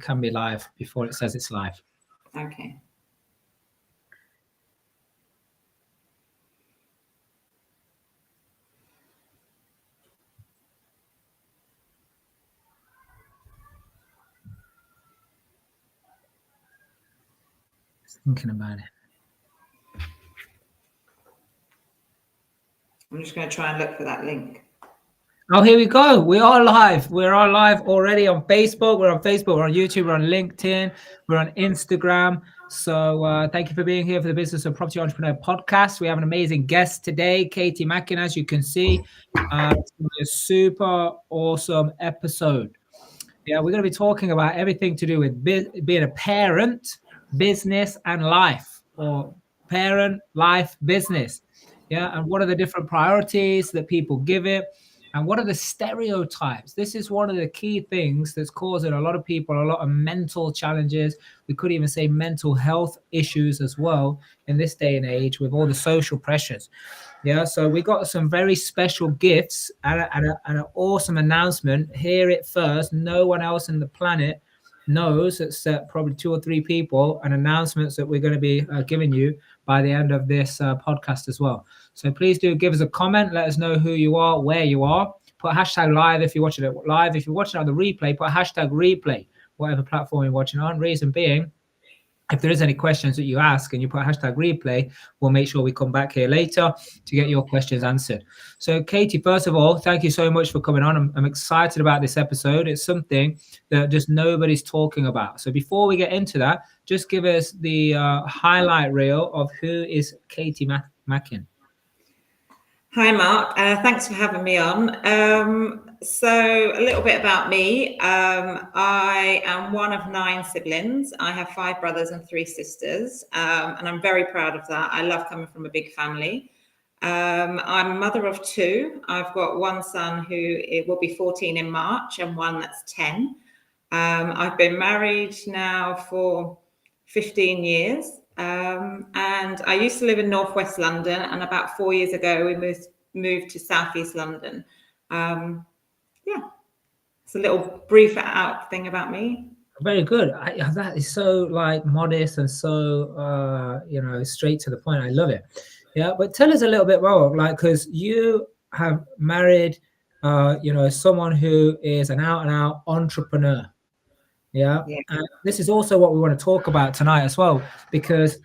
can be live before it says it's live. Okay. Just thinking about it. I'm just going to try and look for that link. Oh, here we go. We are live. We're all live already on Facebook. We're on Facebook. We're on YouTube. We're on LinkedIn. We're on Instagram. So thank you for being here for the Business of Property Entrepreneur podcast. We have an amazing guest today, Katie Mackin, as you can see. It's gonna be a super awesome episode. Yeah, we're going to be talking about everything to do with being a parent, business, and life, or parent, life, business. Yeah, and what are the different priorities that people give it? And what are the stereotypes? This is one of the key things that's causing a lot of people a lot of mental challenges. We could even say mental health issues as well in this day and age with all the social pressures. Yeah, so we got some very special gifts and an awesome announcement. Hear it first. No one else on the planet knows, except probably 2 or 3 people, and announcements that we're going to be giving you by the end of this podcast as well. So please do give us a comment. Let us know who you are, where you are. Put hashtag live if you're watching it live. If you're watching on the replay, put hashtag replay, whatever platform you're watching on. Reason being, if there is any questions that you ask and you put hashtag replay, we'll make sure we come back here later to get your questions answered. So Katie, first of all, thank you so much for coming on. I'm excited about this episode. It's something that just nobody's talking about. So before we get into that, just give us the highlight reel of who is Katie Mackin. Hi, Mark. Thanks for having me on. So a little bit about me. I am one of 9 siblings. I have 5 brothers and 3 sisters, and I'm very proud of that. I love coming from a big family. I'm a mother of 2. I've got one son who will be 14 in March and one that's 10. I've been married now for 15 years. And I used to live in northwest London, and about 4 years ago we moved to southeast London. Yeah, it's a little brief out thing about me. Very good. That is so like modest and so straight to the point. I love it. Yeah, but tell us a little bit more, like, because you have married someone who is an out and out entrepreneur. Yeah. And this is also what we want to talk about tonight as well, because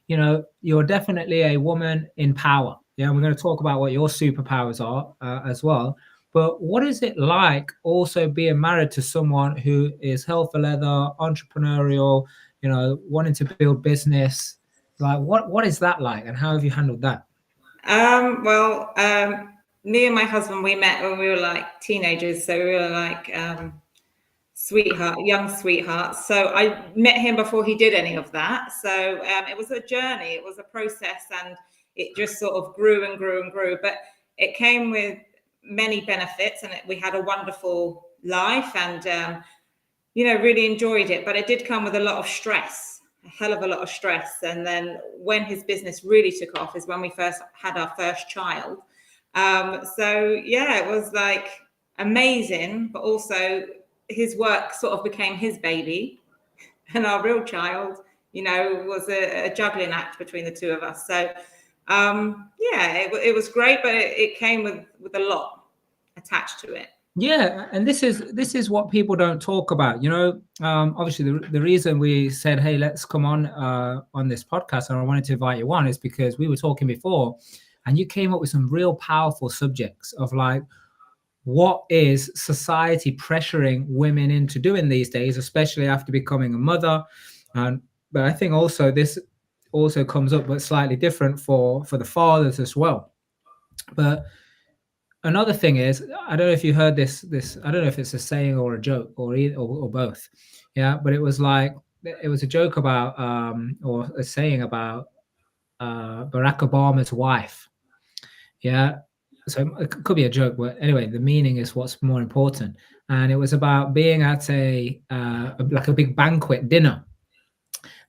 you're definitely a woman in power. Yeah, we're going to talk about what your superpowers are as well. But what is it like also being married to someone who is hell for leather, entrepreneurial, wanting to build business? Like, what is that like, and how have you handled that? Me and my husband, we met when we were like teenagers, so we were like young sweethearts. So I met him before he did any of that. So it was a journey, it was a process, and it just sort of grew and grew and grew. But it came with many benefits, and we had a wonderful life, and really enjoyed it. But it did come with a lot of stress, a hell of a lot of stress. And then when his business really took off is when we first had our first child. It was like amazing, but also his work sort of became his baby, and our real child, was a juggling act between the 2 of us. So, it was great, but it came with a lot attached to it. Yeah, and this is what people don't talk about. Obviously the reason we said, hey, let's come on this podcast, and I wanted to invite you on, is because we were talking before, and you came up with some real powerful subjects of like, what is society pressuring women into doing these days, especially after becoming a mother? But I think also this also comes up, but slightly different for the fathers as well. But another thing is, I don't know if you heard this. I don't know if it's a saying or a joke or either or both. Yeah, but it was a joke about or a saying about Barack Obama's wife. Yeah. So it could be a joke, but anyway, the meaning is what's more important. And it was about being at a big banquet dinner.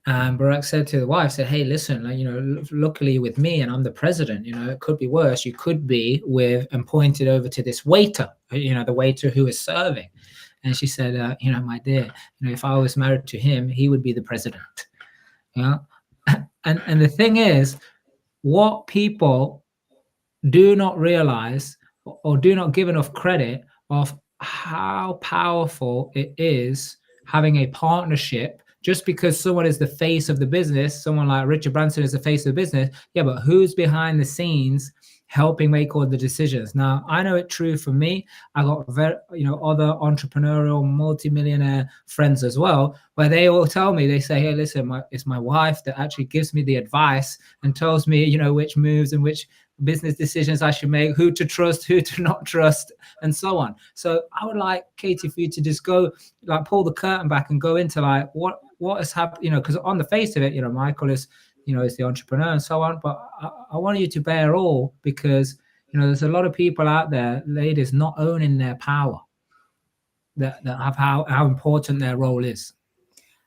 And Barack said to the wife, said, hey, listen, luckily with me, and I'm the president, it could be worse. You could be with, and pointed over to this waiter, the waiter who is serving. And she said, my dear, if I was married to him, he would be the president. Yeah. And the thing is, what people do not realize or do not give enough credit of how powerful it is having a partnership. Just because someone is the face of the business, someone like Richard Branson is the face of the business, yeah, but who's behind the scenes helping make all the decisions? Now, I know it's true for me. I got other entrepreneurial, multimillionaire friends as well, where they all tell me, they say, hey, listen, it's my wife that actually gives me the advice and tells me, which moves and which business decisions I should make, who to trust, who to not trust, and so on. So I would like, Katie, for you to just go, like, pull the curtain back and go into like what has happened, because on the face of it, Michael is, is the entrepreneur and so on. But I want you to bear all, because there's a lot of people out there, ladies, not owning their power, that have how important their role is.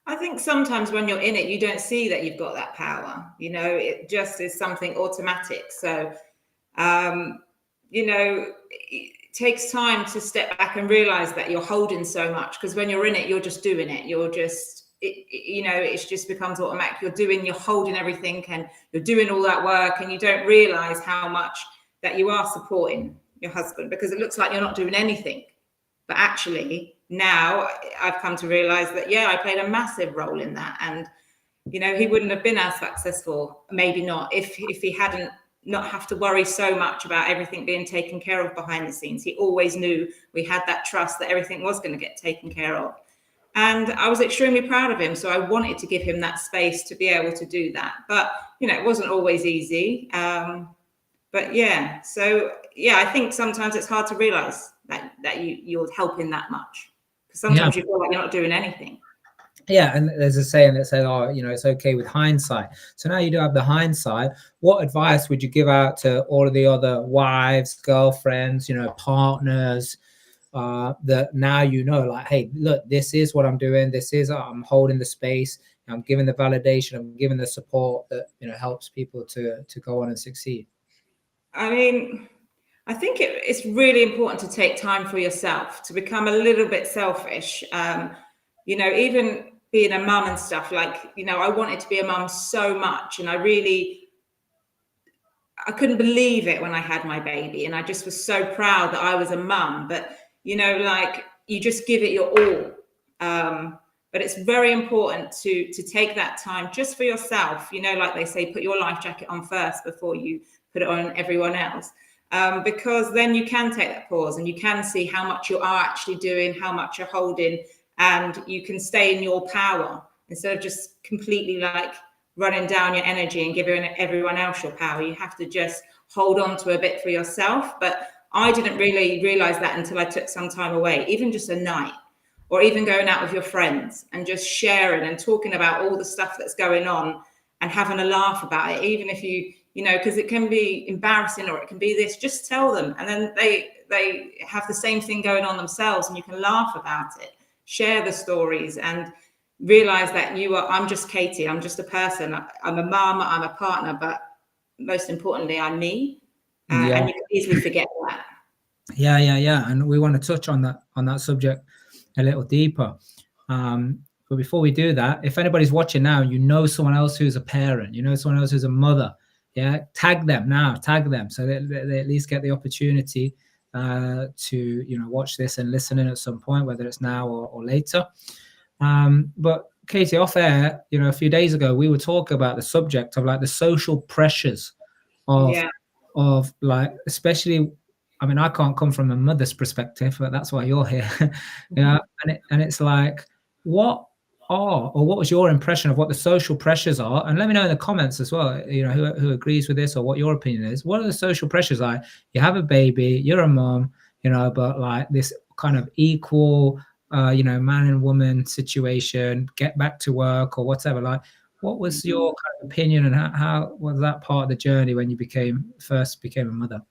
I think sometimes when you're in it, you don't see that you've got that power. It just is something automatic. So, it takes time to step back and realize that you're holding so much, because when you're in it, you're just doing it. You're just, it just becomes automatic. You're holding everything and you're doing all that work, and you don't realize how much that you are supporting your husband, because it looks like you're not doing anything. But actually, now I've come to realize that, yeah, I played a massive role in that. And, he wouldn't have been as successful, maybe not, if he hadn't not have to worry so much about everything being taken care of behind the scenes. He always knew we had that trust that everything was going to get taken care of. And I was extremely proud of him. So I wanted to give him that space to be able to do that. But, it wasn't always easy. But yeah, so yeah, I think sometimes it's hard to realize that you're helping that much. Because sometimes you feel like you're not doing anything. Yeah, and there's a saying that says, it's okay with hindsight. So now you do have the hindsight. What advice would you give out to all of the other wives, girlfriends, partners, that now like, hey, look, this is what I'm doing. I'm holding the space. I'm giving the validation. I'm giving the support that helps people to go on and succeed. I mean, I think it's really important to take time for yourself, to become a little bit selfish. Even being a mum and stuff, like, I wanted to be a mum so much, and I couldn't believe it when I had my baby, and I just was so proud that I was a mum. But like, you just give it your all. But it's very important to take that time just for yourself. Like they say, put your life jacket on first before you put it on everyone else. Because then you can take that pause and you can see how much you are actually doing, how much you're holding, and you can stay in your power instead of just completely like running down your energy and giving everyone else your power. You have to just hold on to a bit for yourself. But I didn't really realize that until I took some time away, even just a night, or even going out with your friends and just sharing and talking about all the stuff that's going on and having a laugh about it, even if because it can be embarrassing or it can be this, just tell them. And then they have the same thing going on themselves, and you can laugh about it, share the stories, and realize that I'm just Katie. I'm just a person. I'm a mom, I'm a partner, but most importantly, I'm me. And you can easily forget that. Yeah. And we want to touch on that subject a little deeper. But before we do that, if anybody's watching now, someone else who's a parent, someone else who's a mother, tag them so they at least get the opportunity to watch this and listen in at some point, whether it's now or later. But Katie, off air, a few days ago, we were talking about the subject of like the social pressures of like, especially, I mean, I can't come from a mother's perspective, but that's why you're here. And it's like, what was your impression of what the social pressures are? And let me know in the comments as well, who agrees with this or what your opinion is. What are the social pressures like? You have a baby, you're a mom, but like this kind of equal, man and woman situation, get back to work or whatever. Like, what was your kind of opinion, and how was that part of the journey when you first became a mother?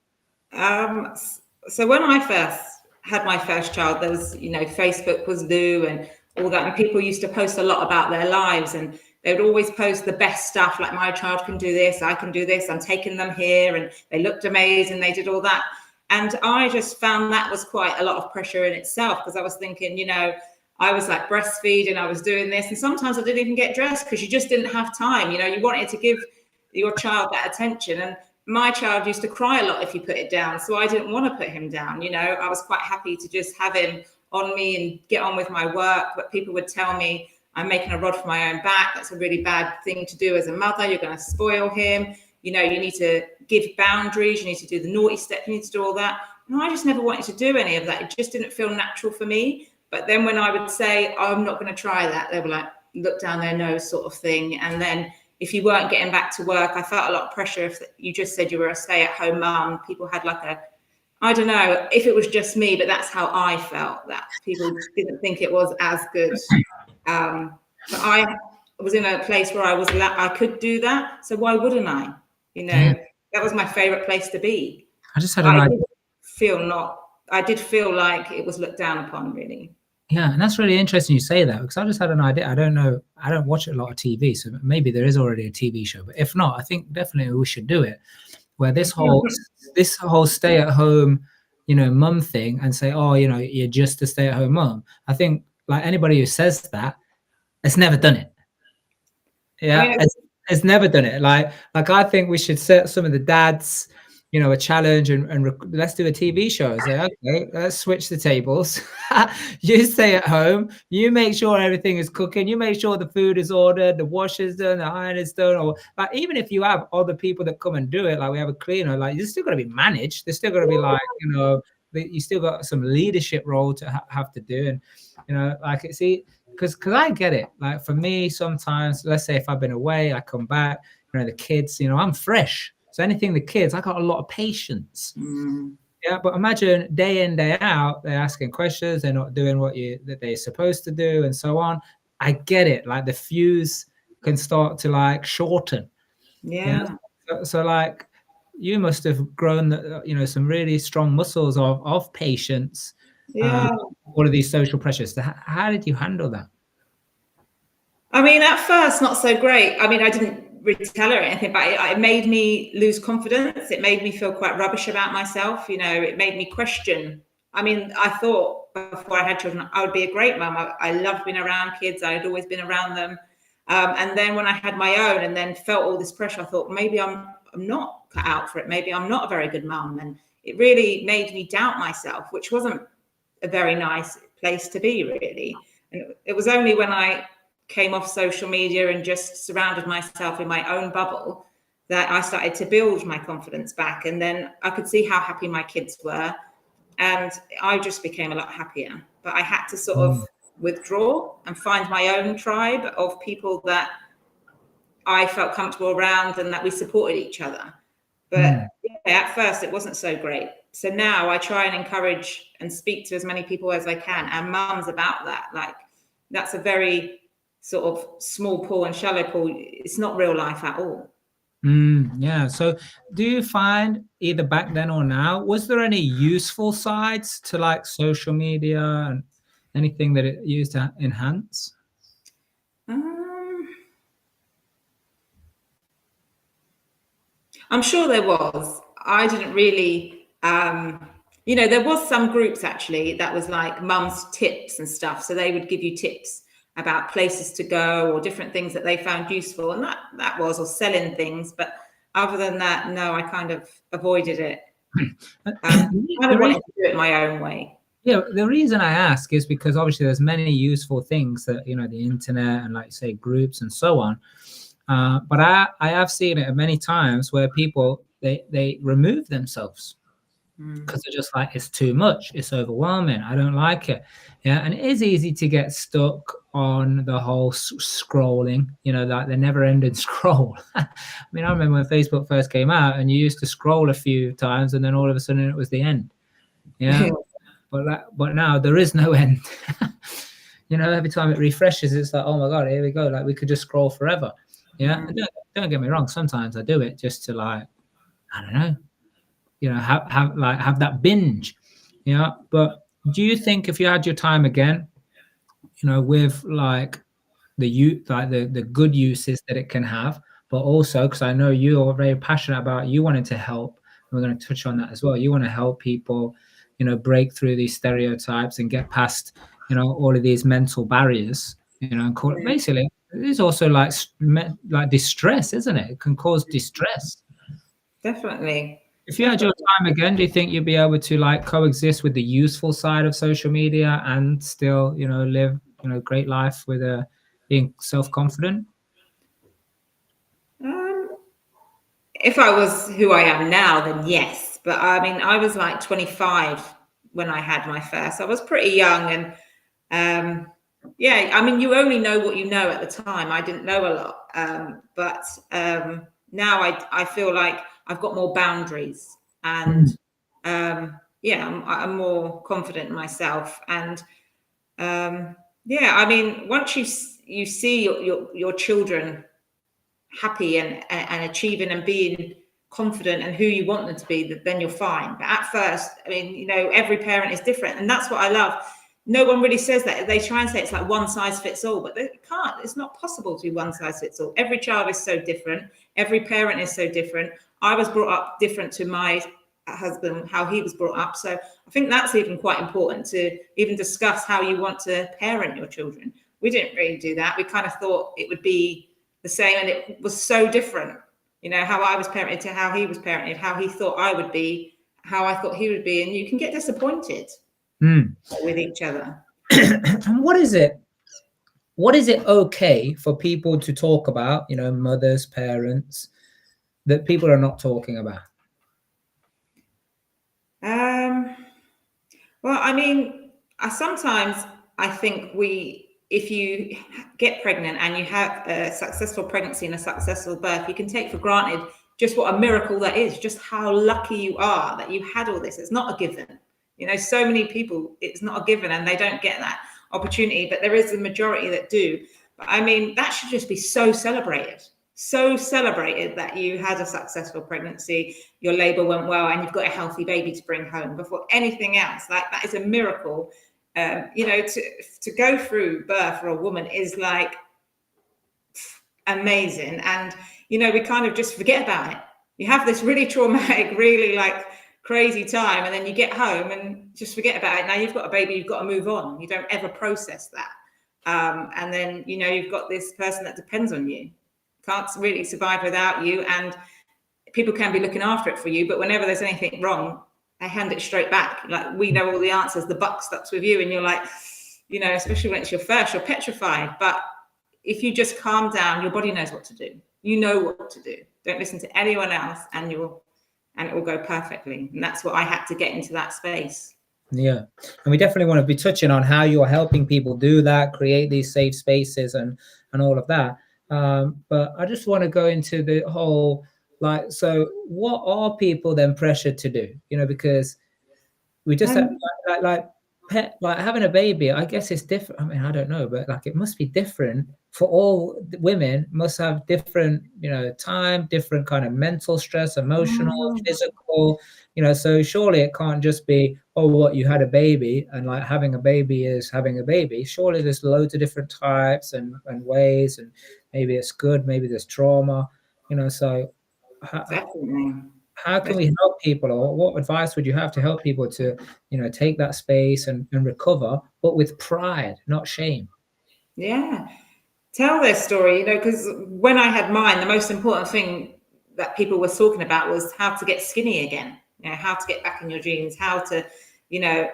So when I first had my first child, there was, Facebook was new and all that, and people used to post a lot about their lives, and they would always post the best stuff, like, my child can do this, I can do this, I'm taking them here, and they looked amazing, they did all that. And I just found that was quite a lot of pressure in itself, because I was thinking, you know, I was like breastfeeding, I was doing this, and sometimes I didn't even get dressed because you just didn't have time. You know, you wanted to give your child that attention. And my child used to cry a lot if you put it down. So I didn't want to put him down. You know, I was quite happy to just have him on me and get on with my work. But people would tell me, I'm making a rod for my own back. That's a really bad thing to do as a mother. You're going to spoil him. You know, you need to give boundaries. You need to do the naughty step. You need to do all that. And I just never wanted to do any of that. It just didn't feel natural for me. But then when I would say, oh, I'm not going to try that, they were like, look down their nose sort of thing. And then if you weren't getting back to work, I felt a lot of pressure. If you just said you were a stay-at-home mum, people had like a, I don't know if it was just me, but that's how I felt, that people didn't think it was as good. But I was in a place where I could do that. So why wouldn't I? You know, that was my favorite place to be. I just had an idea. I did feel like it was looked down upon, really. Yeah, and that's really interesting you say that, because I just had an idea. I don't know, I don't watch a lot of TV, so maybe there is already a TV show. But if not, I think definitely we should do it, where this whole stay-at-home, you know, mum thing, and say, oh, you know, you're just a stay-at-home mum. I think like anybody who says that, it's never done it. Yeah, it's never done it. Like I think we should set some of the dads, you know, a challenge and let's do a TV show. Say, okay, let's switch the tables. You stay at home. You make sure everything is cooking. You make sure the food is ordered, the wash is done, the iron is done. Or like, even if you have other people that come and do it, like we have a cleaner, like you're still going to be managed. There's still going to be like, you know, you still got some leadership role to have to do. And, you know, like because I get it. Like for me, sometimes, let's say if I've been away, I come back, you know, the kids, you know, I'm fresh. So anything the kids, I got a lot of patience. Yeah, but imagine day in, day out, they're asking questions, they're not doing that they're supposed to do, and so on. I get it. Like the fuse can start to like shorten. Yeah. So like you must have grown, you know, some really strong muscles of patience. Yeah. All of these social pressures. How did you handle that? I mean, at first, not so great. I mean, I didn't really tell her anything, but it made me lose confidence. It made me feel quite rubbish about myself. You know, it made me question. I mean, I thought before I had children, I would be a great mum. I loved being around kids. I had always been around them. And then when I had my own and then felt all this pressure, I thought maybe I'm not cut out for it. Maybe I'm not a very good mum. And it really made me doubt myself, which wasn't a very nice place to be, really. And it was only when I came off social media and just surrounded myself in my own bubble that I started to build my confidence back. And then I could see how happy my kids were. And I just became a lot happier. But I had to sort of withdraw and find my own tribe of people that I felt comfortable around and that we supported each other. But at first it wasn't so great. So now I try and encourage and speak to as many people as I can, and mums about that. Like that's a very sort of small pool and shallow pool. It's not real life at all. Yeah. So do you find either back then or now, was there any useful sides to like social media and anything that it used to enhance? I'm sure there was. I didn't really, you know, there was some groups actually that was like mums tips and stuff. So they would give you tips about places to go or different things that they found useful. And that was, or selling things. But other than that, no, I kind of avoided it. I kind of wanted to do it my own way. Yeah, the reason I ask is because obviously there's many useful things that, you know, the internet and like say groups and so on. But I have seen it many times where people, they remove themselves because they're just like, it's too much. It's overwhelming. I don't like it. Yeah. And it is easy to get stuck on the whole scrolling, you know, like the never ending scroll. I mean, I remember when Facebook first came out and you used to scroll a few times and then all of a sudden it was the end. Yeah. But now there is no end. You know, every time it refreshes, it's like, oh my God, here we go. Like we could just scroll forever. Yeah. And don't get me wrong. Sometimes I do it just to like, I don't know, you know, have that binge. Yeah. But do you think if you had your time again, you know, with like the good uses that it can have, but also because I know you're very passionate about you wanting to help we're going to touch on that as well. You want to help people, you know, break through these stereotypes and get past, you know, all of these mental barriers, you know, and call, basically it's also like distress, isn't it? It can cause distress. Definitely. If you had your time again, do you think you'd be able to like coexist with the useful side of social media and still, you know, live, you know, great life with being self-confident? If I was who I am now, then yes. But I mean, I was like 25 when I had my first. I was pretty young, and yeah, I mean, you only know what you know at the time. I didn't know a lot, but now I feel like I've got more boundaries, and yeah, I'm more confident in myself, and yeah, I mean, once you see your children happy and achieving and being confident and who you want them to be, then you're fine. But at first, I mean, you know, every parent is different, and that's what I love. No one really says that. They try and say it's like one size fits all, but they can't. It's not possible to be one size fits all. Every child is so different. Every parent is so different. I was brought up different to my husband, how he was brought up. So I think that's even quite important to even discuss how you want to parent your children. We didn't really do that. We kind of thought it would be the same, and it was so different. You know, how I was parented to how he was parented, how he thought I would be, how I thought he would be, and you can get disappointed with each other. And what is it okay for people to talk about, you know, mothers, parents, that people are not talking about? Well, I mean, I think if you get pregnant and you have a successful pregnancy and a successful birth, you can take for granted just what a miracle that is, just how lucky you are that you had all this. It's not a given. You know, so many people, it's not a given and they don't get that opportunity, but there is a majority that do. But I mean, that should just be so celebrated that you had a successful pregnancy, your labor went well, and you've got a healthy baby to bring home. Before anything else, like, that is a miracle. You know, to go through birth for a woman is like amazing. And, you know, we kind of just forget about it. You have this really traumatic, really like crazy time, and then you get home and just forget about it. Now you've got a baby, you've got to move on. You don't ever process that. And then, you know, you've got this person that depends on you, can't really survive without you. And people can be looking after it for you, but whenever there's anything wrong, they hand it straight back. Like, we know all the answers, the buck stops with you, and you're like, you know, especially when it's your first, you're petrified. But if you just calm down, your body knows what to do. You know what to do. Don't listen to anyone else, and it will go perfectly. And that's what I had to get into that space. Yeah. And we definitely want to be touching on how you're helping people do that, create these safe spaces and all of that. But I just want to go into the whole, like, so what are people then pressured to do? You know, because we just have, like having a baby, I guess it's different. I mean, I don't know, but like, it must be different for all women. Must have different, you know, time, different kind of mental stress, emotional, physical, you know. So surely it can't just be, oh, what, you had a baby, and like having a baby is having a baby. Surely there's loads of different types and ways, and maybe it's good, maybe there's trauma, you know. So how can we help people, or what advice would you have to help people to, you know, take that space and recover, but with pride, not shame? Yeah. Tell their story, you know, because when I had mine, the most important thing that people were talking about was how to get skinny again, you know, how to get back in your jeans, how to, you know,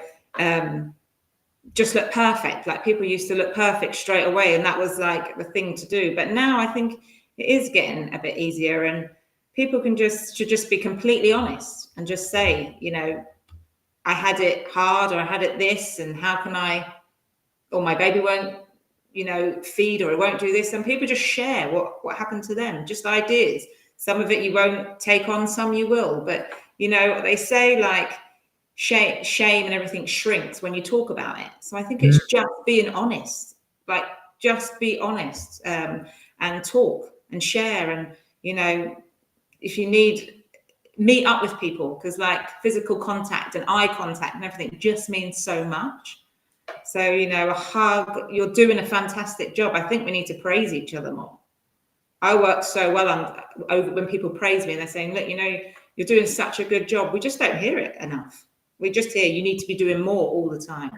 just look perfect. Like, people used to look perfect straight away, and that was like the thing to do. But now I think it is getting a bit easier, and people should just be completely honest and just say, you know, I had it hard, or I had it this, and how can or my baby won't, you know, feed, or it won't do this. And people just share what happened to them, just ideas. Some of it you won't take on, some you will. But, you know, they say like shame and everything shrinks when you talk about it. So I think it's just being honest, like, just be honest, and talk and share. And, you know, if you need, meet up with people, because like physical contact and eye contact and everything just means so much. So, you know, a hug, you're doing a fantastic job. I think we need to praise each other more. I work so well over when people praise me and they're saying, look, you know, you're doing such a good job. We just don't hear it enough. We just hear you need to be doing more all the time.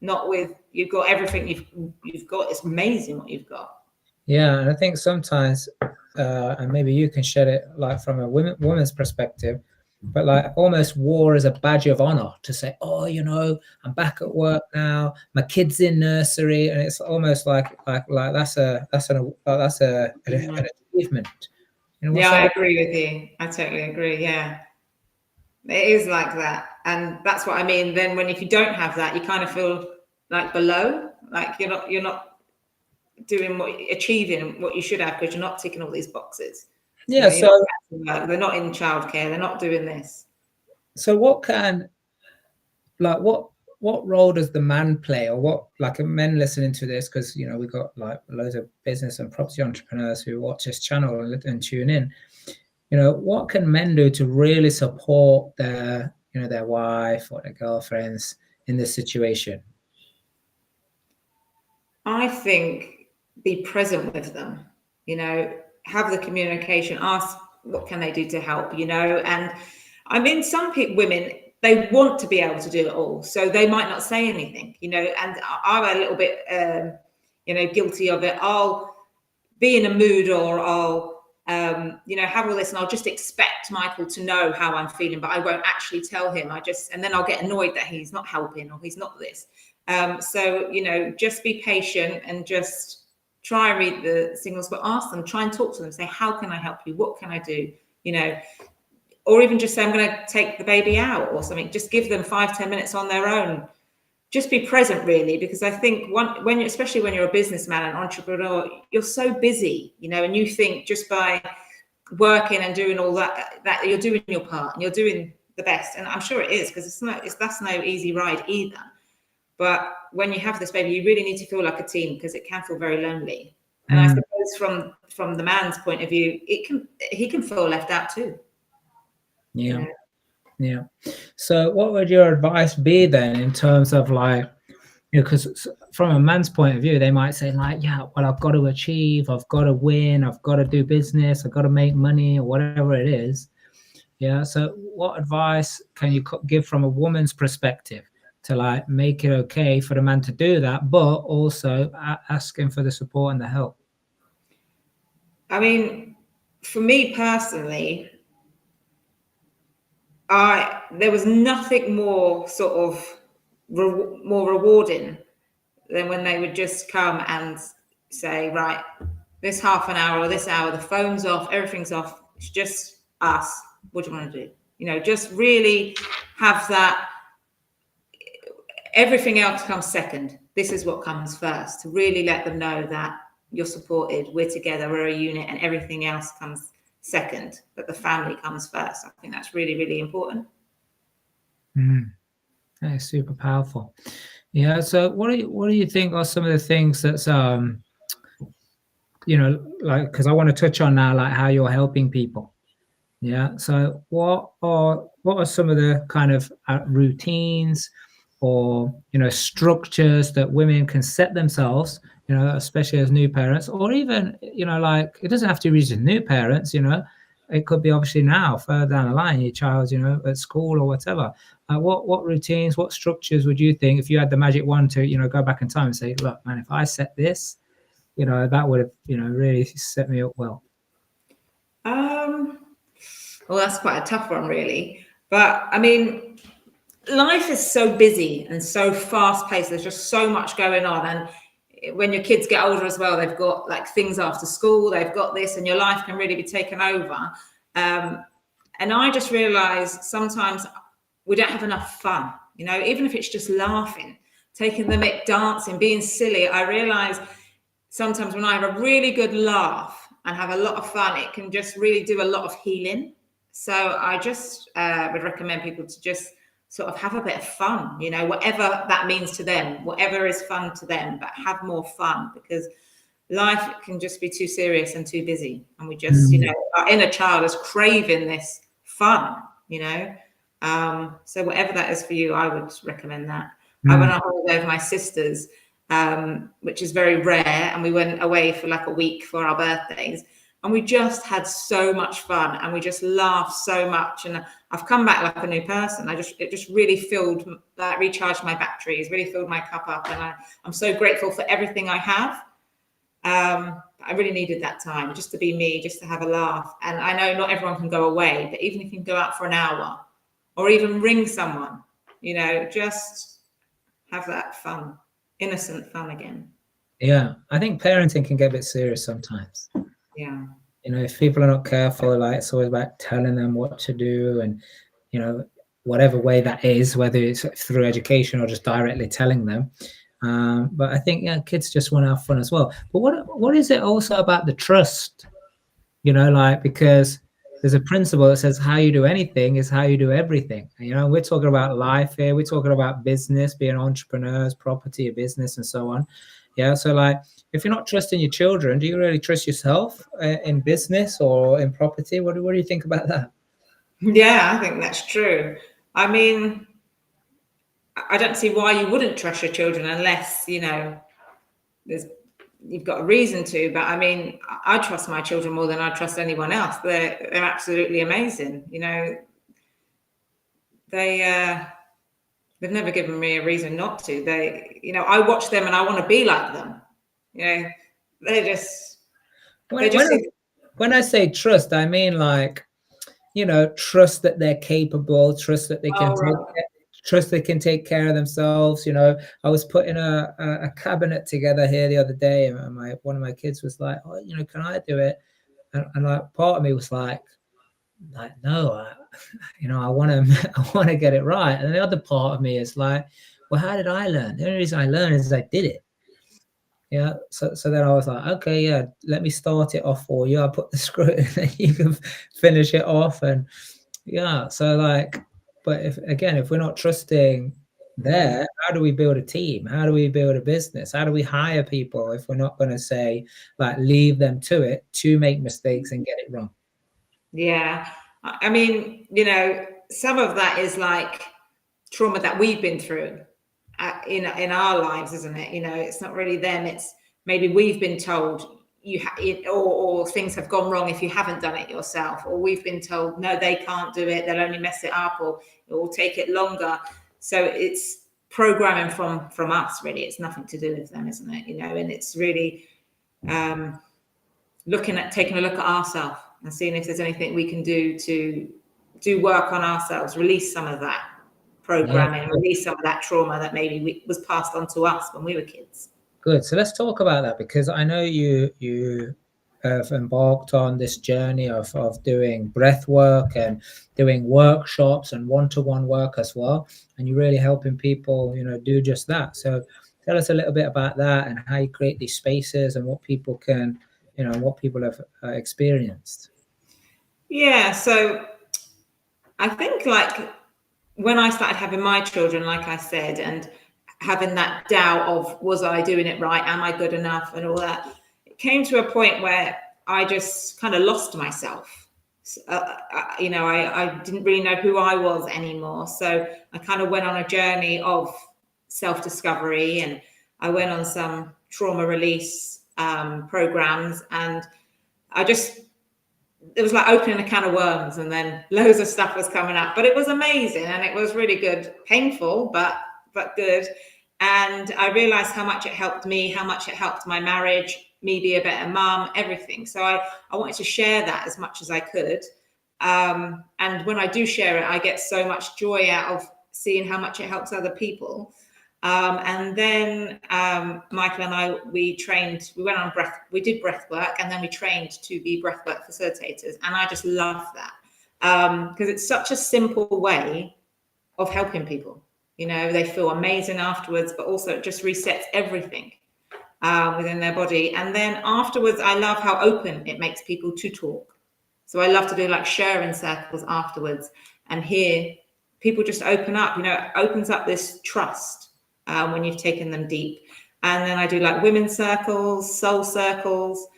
Not with you've got everything you've got. It's amazing what you've got. Yeah, and I think sometimes, and maybe you can shed it like from a woman's perspective, but like almost war is a badge of honor to say, oh, you know, I'm back at work now, my kid's in nursery, and it's almost like that's an achievement. You know, Yeah, I agree with you. I totally agree. Yeah, it is like that, and that's what I mean. Then if you don't have that, you kind of feel like below, like you're not doing achieving what you should have because you're not ticking all these boxes. Yeah, you know, so they're not in childcare, they're not doing this. So what role does the man play, or what, like men listening to this, because you know we've got like loads of business and property entrepreneurs who watch this channel and tune in. You know, what can men do to really support their wife or their girlfriends in this situation? I think be present with them, you know, have the communication, ask what can they do to help, you know. And I mean, some women, they want to be able to do it all, so they might not say anything, you know. And I'm a little bit guilty of it. I'll be in a mood, or I'll have all this, and I'll just expect Michael to know how I'm feeling, but I won't actually tell him. And then I'll get annoyed that he's not helping or he's not this. So, you know, just be patient and just try and read the signals, but ask them, try and talk to them, say, how can I help you? What can I do? You know, or even just say, I'm going to take the baby out or something. Just give them 5-10 minutes on their own. Just be present, really, because I think especially when you're a businessman and entrepreneur, you're so busy, you know, and you think just by working and doing all that you're doing your part and you're doing the best. And I'm sure it is, because that's no easy ride either. But when you have this baby, you really need to feel like a team, because it can feel very lonely. And I suppose from the man's point of view, he can feel left out too. Yeah. You know? Yeah. So what would your advice be then in terms of like, you know, because from a man's point of view, they might say like, yeah, well, I've got to achieve, I've got to win, I've got to do business, I've got to make money, or whatever it is. Yeah. So what advice can you give from a woman's perspective to like make it okay for the man to do that, but also asking for the support and the help? I mean, for me personally, there was nothing more sort of more rewarding than when they would just come and say, right, this half an hour or this hour, the phone's off, everything's off, it's just us. What do you want to do? You know, just really have that. Everything else comes second. This is what comes first, to really let them know that you're supported, we're together, we're a unit, and everything else comes second, but the family comes first. I think that's really, really important. That is super powerful. Yeah. So what do you think are some of the things that's you know, like, because I want to touch on now like how you're helping people. Yeah. So what are some of the kind of routines or, you know, structures that women can set themselves, you know, especially as new parents, or even, you know, like it doesn't have to be just new parents, you know, it could be obviously now further down the line, your child's, you know, at school or whatever. What routines, what structures would you think, if you had the magic wand to, you know, go back in time and say, look, man, if I set this, you know, that would have, you know, really set me up well? Well, that's quite a tough one, really. But I mean, life is so busy and so fast paced. There's just so much going on. And when your kids get older as well, they've got like things after school, they've got this, and your life can really be taken over. And I just realized sometimes we don't have enough fun, you know, even if it's just laughing, taking them at dancing, being silly. I realize sometimes when I have a really good laugh and have a lot of fun, it can just really do a lot of healing. So I just would recommend people to just sort of have a bit of fun, you know, whatever that means to them, whatever is fun to them, but have more fun, because life can just be too serious and too busy. And we just, you know, our inner child is craving this fun, you know. So whatever that is for you, I would recommend that. I went on holiday with my sisters, which is very rare. And we went away for like a week for our birthdays. And we just had so much fun, and we just laughed so much. And I've come back like a new person. It just really filled, that recharged my batteries, really filled my cup up. And I'm so grateful for everything I have. I really needed that time just to be me, just to have a laugh. And I know not everyone can go away, but even if you can go out for an hour or even ring someone, you know, just have that fun, innocent fun again. Yeah, I think parenting can get a bit serious sometimes. Yeah. You know, if people are not careful, like it's always about telling them what to do, and, you know, whatever way that is, whether it's through education or just directly telling them. But I think, yeah, kids just want to have fun as well. But what is it also about the trust? You know, like, because there's a principle that says how you do anything is how you do everything. And, you know, we're talking about life here. We're talking about business, being entrepreneurs, property, business, and so on. Yeah. So, like, if you're not trusting your children, do you really trust yourself in business or in property? What do you think about that? Yeah, I think that's true. I mean, I don't see why you wouldn't trust your children unless, you know, you've got a reason to. But I mean, I trust my children more than I trust anyone else. They're absolutely amazing. You know, they've never given me a reason not to. You know, I watch them and I want to be like them. You know, when I say trust, I mean, like, you know, trust that they're capable, trust that they can trust they can take care of themselves. You know, I was putting a cabinet together here the other day, and one of my kids was like, "Oh, you know, can I do it?" And like, part of me was like no, you know, I want to get it right. And the other part of me is like, well, how did I learn? The only reason I learned is I did it. Yeah. So then I was like, okay, yeah, let me start it off for you. I'll put the screw in and you can finish it off. And yeah, so like, but if we're not trusting there, how do we build a team? How do we build a business? How do we hire people if we're not going to say, like, leave them to it to make mistakes and get it wrong? Yeah. I mean, you know, some of that is like trauma that we've been through in our lives, isn't it? You know, it's not really them. It's maybe we've been told or things have gone wrong if you haven't done it yourself, or we've been told, no, they can't do it. They'll only mess it up, or it will take it longer. So it's programming from us, really. It's nothing to do with them, isn't it? You know, and it's really taking a look at ourselves and seeing if there's anything we can do to do work on ourselves, release some of that programming, release some of that trauma that maybe was passed on to us when we were kids. Good. So let's talk about that, because I know you have embarked on this journey of doing breath work and doing workshops and one-to-one work as well, and you're really helping people, you know, do just that. So tell us a little bit about that and how you create these spaces and what people can, you know, what people have experienced. Yeah. So I think, like, when I started having my children, like I said, and having that doubt of, was I doing it right? Am I good enough? And all that, it came to a point where I just kind of lost myself. You know, I didn't really know who I was anymore. So I kind of went on a journey of self-discovery, and I went on some trauma release programs, and it was like opening a can of worms, and then loads of stuff was coming up, but it was amazing and it was really good, painful, but good. And I realized how much it helped me, how much it helped my marriage, me be a better mom, everything. So I wanted to share that as much as I could. And when I do share it, I get so much joy out of seeing how much it helps other people. And then Michael and I, we went on we did breath work, and then we trained to be breathwork facilitators. And I just love that because it's such a simple way of helping people. You know, they feel amazing afterwards, but also it just resets everything within their body. And then afterwards, I love how open it makes people to talk. So I love to do like sharing circles afterwards, and here people just open up. You know, it opens up this trust when you've taken them deep. And then I do like women's circles, soul circles,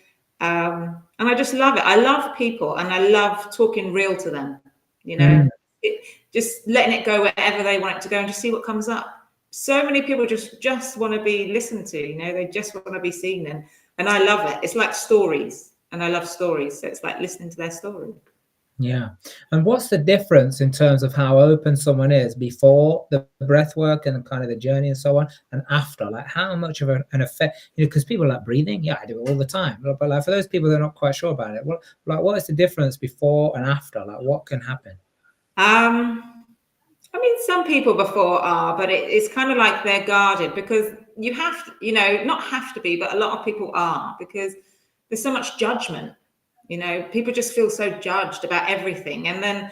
and I just love it. I love people, and I love talking real to them. You know, just letting it go wherever they want it to go, and just see what comes up. So many people just want to be listened to. You know, they just want to be seen, and I love it. It's like stories, and I love stories. So it's like listening to their story. Yeah. And what's the difference in terms of how open someone is before the breath work and kind of the journey and so on, and after? Like how much of an effect, because people like breathing. Yeah, I do it all the time. But like for those people that are not quite sure about it, what is the difference before and after? Like what can happen? I mean, some people before are, but it's kind of like they're guarded, because you have to, not have to be, but a lot of people are, because there's so much judgment. People just feel so judged about everything. And then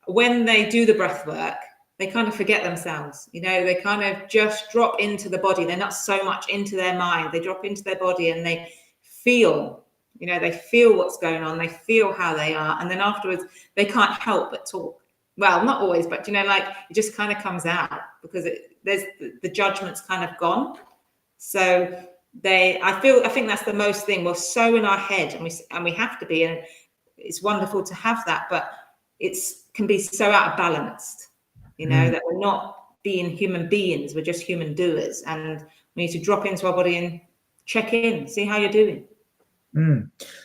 when they do the breath work, they kind of forget themselves. They kind of just drop into the body. They're not so much into their mind. They drop into their body and they feel, they feel what's going on. They feel how they are. And then afterwards, they can't help but talk. Well, not always, but like it just kind of comes out, because there's the judgment's kind of gone. So I think that's the most thing. We're so in our head, and we have to be, and it's wonderful to have that, but can be so out of balance, that we're not being human beings, we're just human doers, and we need to drop into our body and check in, see how you're doing.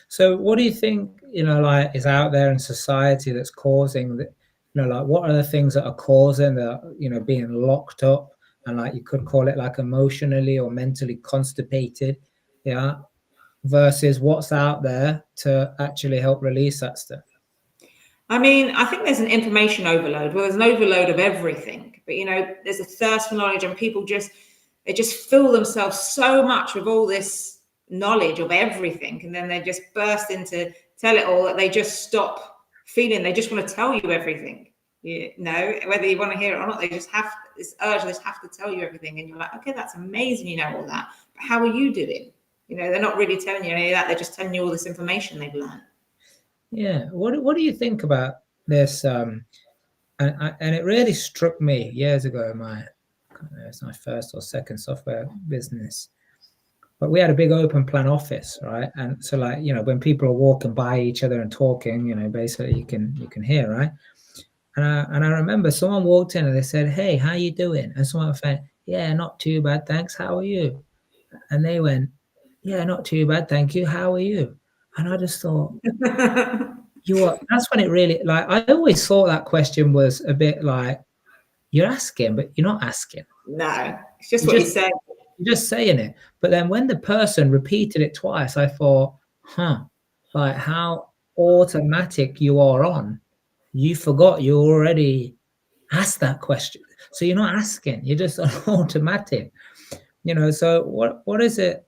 So what do you think, like is out there in society that's causing that? Like what are the things that are causing the, being locked up, and like you could call it like emotionally or mentally constipated, versus what's out there to actually help release that stuff? I mean, I think there's an information overload. Well, there's an overload of everything, but there's a thirst for knowledge, and people they just fill themselves so much with all this knowledge of everything, and then they just burst into tell it all, that they just stop feeling. They just want to tell you everything. Whether you want to hear it or not, they just have this urge. They just have to tell you everything, and you're like, okay, that's amazing, all that, but how are you doing? They're not really telling you any of that. They're just telling you all this information they've learned. Yeah. What do you think about this? And it really struck me years ago. It's my first or second software business, but we had a big open plan office, right? And so like, when people are walking by each other and talking, basically you can hear, right? And I remember someone walked in and they said, "Hey, how you doing?" And someone went, "Yeah, not too bad, thanks. How are you?" And they went, "Yeah, not too bad, thank you. How are you?" And I just thought, that's when it really, like, I always thought that question was a bit like, you're asking, but you're not asking. No, it's just what you say. You're just saying it. But then when the person repeated it twice, I thought, like how automatic you are on. You forgot you already asked that question. So you're not asking, you're just on automatic. So what is it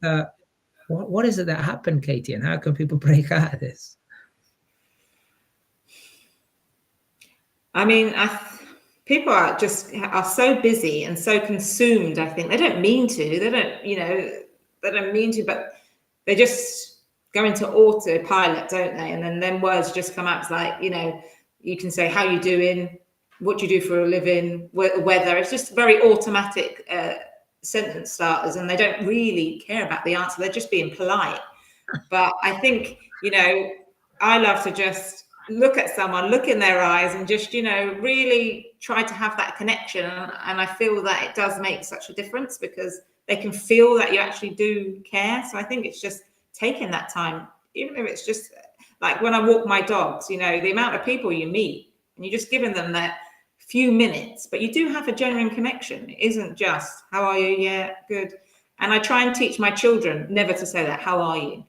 what is it that happened, Katie, and how can people break out of this? I mean, people are so busy and so consumed. I think they don't mean to. They don't mean to, but they just go into autopilot, don't they? And then words just come out. It's like, you can say, how you doing? What do you do for a living? Weather. It's just very automatic sentence starters, and they don't really care about the answer. They're just being polite. But I think, I love to just look at someone, look in their eyes, and just, really try to have that connection. And I feel that it does make such a difference, because they can feel that you actually do care. So I think it's just taking that time, even if it's just like when I walk my dogs, the amount of people you meet, and you're just giving them that few minutes, but you do have a genuine connection. It isn't just, how are you? Yeah, good. And I try and teach my children never to say that, how are you?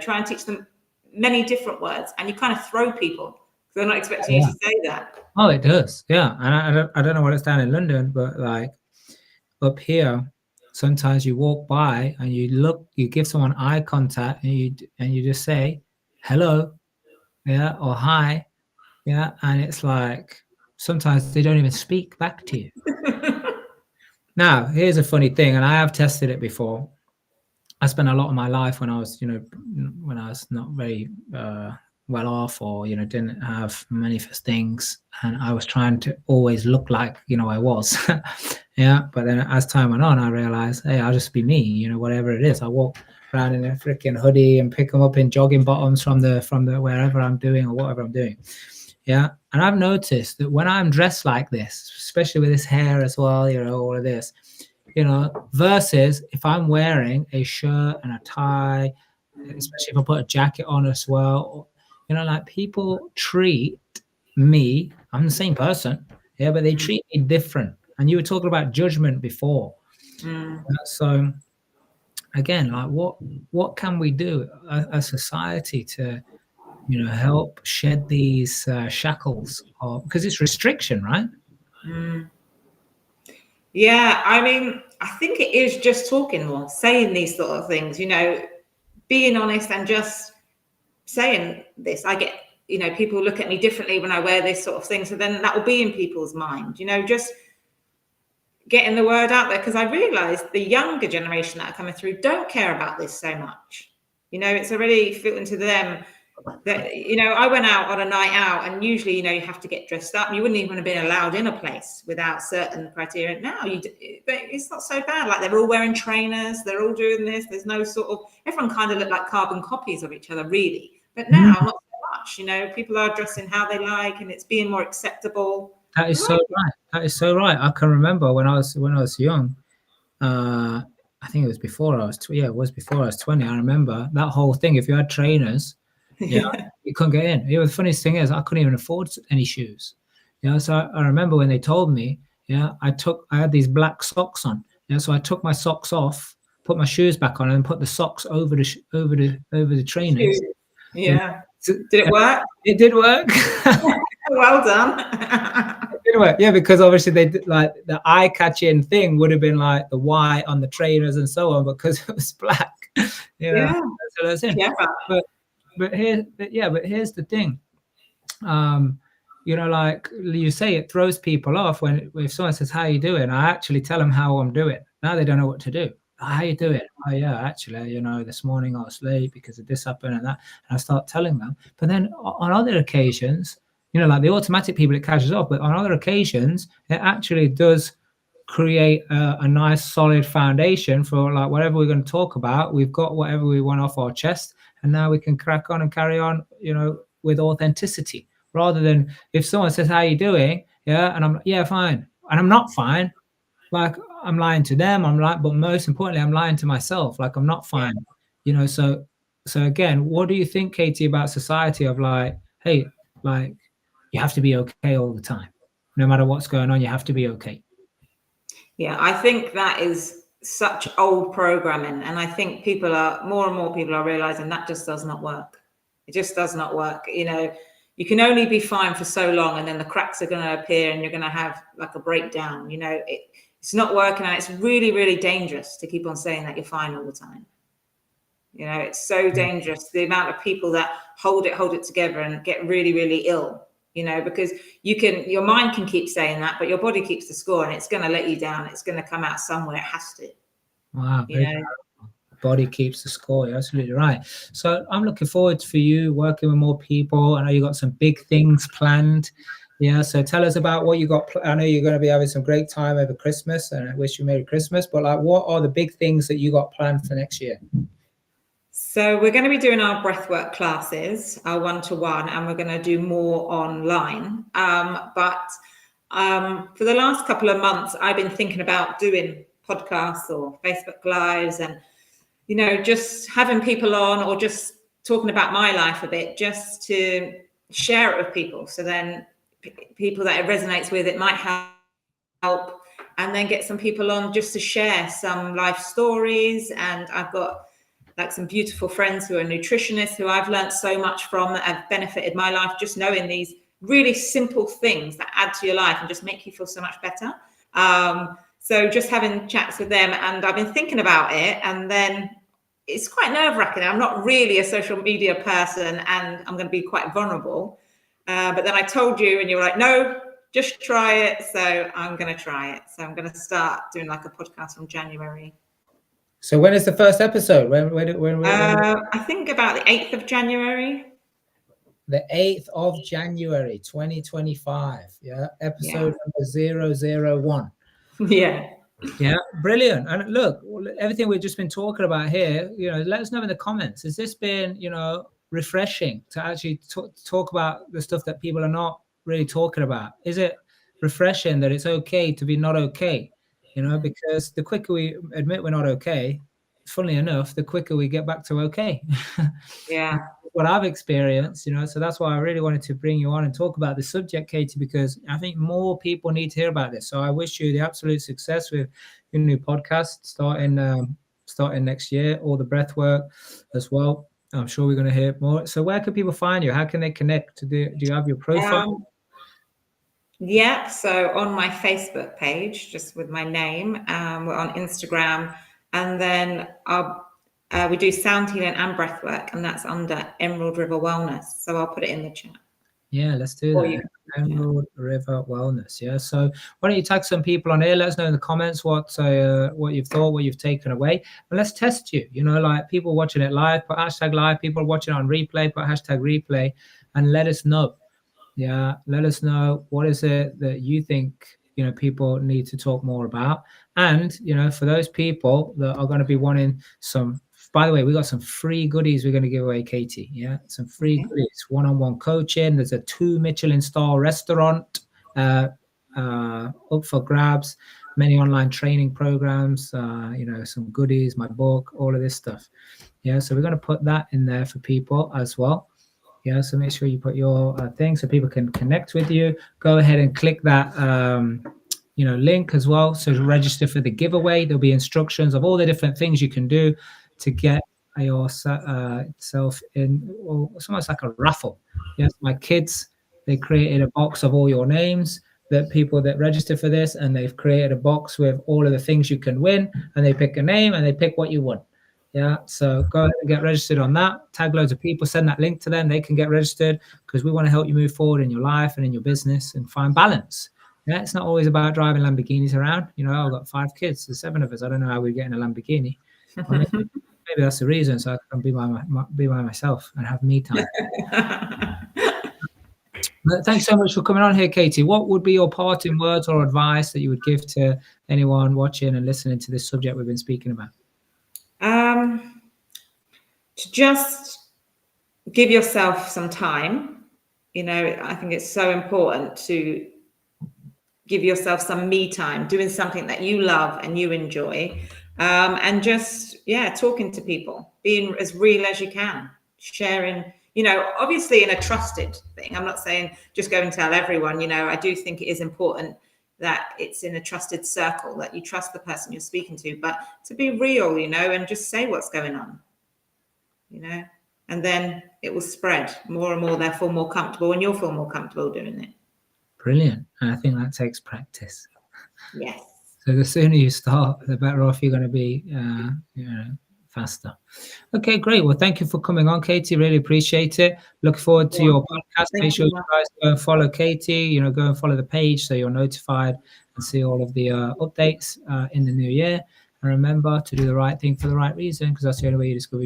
Try and teach them many different words, and you kind of throw people. They're not expecting you to say that. Oh, it does. Yeah. And I don't know what it's down in London, but like up here, sometimes you walk by and you give someone eye contact, and you just say hello, or hi, and it's like sometimes they don't even speak back to you. Now, here's a funny thing, and I have tested it before. I spent a lot of my life when I was not very well off, or didn't have many things, and I was trying to always look like I was. But then as time went on, I realized, hey, I'll just be me, whatever it is. I walk around in a freaking hoodie and pick them up in jogging bottoms from the wherever I'm doing or whatever I'm doing. And I've noticed that when I'm dressed like this, especially with this hair as well, all of this, versus if I'm wearing a shirt and a tie especially if I put a jacket on as well. You know, like people treat me, I'm the same person, yeah, but they treat me different. And you were talking about judgment before. So again, like what can we do as a society to, you know, help shed these shackles? Because it's restriction, right? Yeah, I mean, I think it is just talking more, saying these sort of things, you know, being honest and just saying this. I get, you know, people look at me differently when I wear this sort of thing. So then that will be in people's mind, you know, just getting the word out there. Because I realized the younger generation that are coming through don't care about this so much. You know, it's already filtered into them that, you know, I went out on a night out and usually, you know, you have to get dressed up. You wouldn't even have been allowed in a place without certain criteria. Now it's not so bad. Like they're all wearing trainers. They're all doing this. There's no sort of, everyone kind of look like carbon copies of each other, really. But now, not so much, you know, people are dressing how they like and it's being more acceptable. That is so right. That is so right. I can remember when I was young. I think it was before I was it was before I was 20. I remember that whole thing. If you had trainers, yeah, you couldn't get in. The funniest thing is I couldn't even afford any shoes. Yeah, so I remember when they told me, yeah, I had these black socks on. Yeah, so I took my socks off, put my shoes back on, and put the socks over the trainers. Yeah. Did it work? It did work. Well done. It did work. Yeah, because obviously they did, like the eye-catching thing would have been like the white on the trainers and so on, because it was black. Yeah. So that's it. Yeah. But here's the thing. You know, like you say, it throws people off when if someone says, "How you doing?" I actually tell them how I'm doing. Now they don't know what to do. How you doing? Oh yeah, actually, you know, this morning I was late because of this happened and that. And I start telling them. But then on other occasions, you know, like the automatic people, it catches off. But on other occasions, it actually does create a nice solid foundation for like whatever we're going to talk about. We've got whatever we want off our chest, and now we can crack on and carry on, you know, with authenticity, rather than if someone says, "How you doing?" Yeah, and I'm yeah, fine, and I'm not fine. Like I'm lying to them. But most importantly, I'm lying to myself. Like I'm not fine, you know. So again, what do you think, Katie, about society of like, hey, like you have to be okay all the time, no matter what's going on. You have to be okay. Yeah, I think that is such old programming, and I think more and more people are realizing that just does not work. It just does not work. You know, you can only be fine for so long, and then the cracks are going to appear, and you're going to have like a breakdown. You know, it's not working, and it's really, really dangerous to keep on saying that you're fine all the time. You know, it's so dangerous, the amount of people that hold it together and get really, really ill. You know, because your mind can keep saying that, but your body keeps the score, and it's going to let you down. It's going to come out somewhere. It has to. Wow. Body keeps the score. You're absolutely right. So I'm looking forward for you working with more people. I know you got some big things planned. Yeah. So tell us about what you got. I know you're going to be having some great time over Christmas, and I wish you Merry Christmas. But like, what are the big things that you got planned for next year? So we're going to be doing our breathwork classes, our one-to-one, and we're going to do more online. But for the last couple of months, I've been thinking about doing podcasts or Facebook Lives and, you know, just having people on or just talking about my life a bit, just to share it with people. So then people that it resonates with, it might help. And then get some people on just to share some life stories. And I've got like some beautiful friends who are nutritionists who I've learned so much from, that have benefited my life, just knowing these really simple things that add to your life and just make you feel so much better. So just having chats with them, and I've been thinking about it, and then it's quite nerve-wracking. I'm not really a social media person, and I'm going to be quite vulnerable. But then I told you, and you were like, no, just try it. So I'm going to try it. So I'm going to start doing like a podcast from January. So when is the first episode? When? I think about the 8th of January. The 8th of January, 2025. Yeah. Episode number 001. Yeah. Brilliant. And look, everything we've just been talking about here, you know, let us know in the comments. Has this been, you know, refreshing to actually talk about the stuff that people are not really talking about? Is it refreshing that it's okay to be not okay? You know, because the quicker we admit we're not okay, funnily enough, the quicker we get back to okay. Yeah. What I've experienced, so that's why I really wanted to bring you on and talk about the subject, Katie, because I think more people need to hear about this. So I wish you the absolute success with your new podcast starting next year, all the breath work as well. I'm sure we're going to hear more. So where can people find you? How can they connect? Do you have your profile? Yeah, so on my Facebook page, just with my name, we're on Instagram, and then we do sound healing and breath work, and that's under Emerald River Wellness. So I'll put it in the chat. Yeah, let's do that. Emerald River Wellness. Yeah. So why don't you tag some people on here? Let us know in the comments what you've thought, what you've taken away, and let's test you. Like people watching it live, put hashtag live. People watching it on replay, put hashtag replay, and let us know. Yeah, let us know what is it that you think people need to talk more about. And for those people that are going to be wanting some, by the way, we got some free goodies we're going to give away, Katie. Yeah, some free goodies, one-on-one coaching. There's a 2 Michelin star restaurant up for grabs, many online training programs, some goodies, my book, all of this stuff. Yeah, so we're going to put that in there for people as well. Yeah, so make sure you put your thing so people can connect with you. Go ahead and click that link as well. So to register for the giveaway, there'll be instructions of all the different things you can do to get yourself in. Well, it's almost like a raffle. Yes, my kids, they created a box of all your names, that people that register for this, and they've created a box with all of the things you can win, and they pick a name and they pick what you want. Yeah, so go ahead and get registered on that. Tag loads of people, send that link to them. They can get registered because we want to help you move forward in your life and in your business and find balance. Yeah, it's not always about driving Lamborghinis around. I've got 5 kids, there's 7 of us. I don't know how we're getting a Lamborghini. Maybe that's the reason, so I can be by myself and have me time. But thanks so much for coming on here, Katie. What would be your parting words or advice that you would give to anyone watching and listening to this subject we've been speaking about? To just give yourself some time. I think it's so important to give yourself some me time, doing something that you love and you enjoy, and just talking to people, being as real as you can, sharing, obviously in a trusted thing. I'm not saying just go and tell everyone. I do think it is important that it's in a trusted circle, that you trust the person you're speaking to, but to be real, and just say what's going on, and then it will spread more and more, therefore more comfortable, and you'll feel more comfortable doing it. Brilliant. And I think that takes practice. Yes. So the sooner you start, the better off you're going to be, faster. Okay, great. Well, thank you for coming on, Katie. Really appreciate it. Look forward to your podcast. Make sure you guys go and follow Katie, go and follow the page so you're notified and see all of the updates in the new year. And remember to do the right thing for the right reason, because that's the only way you discover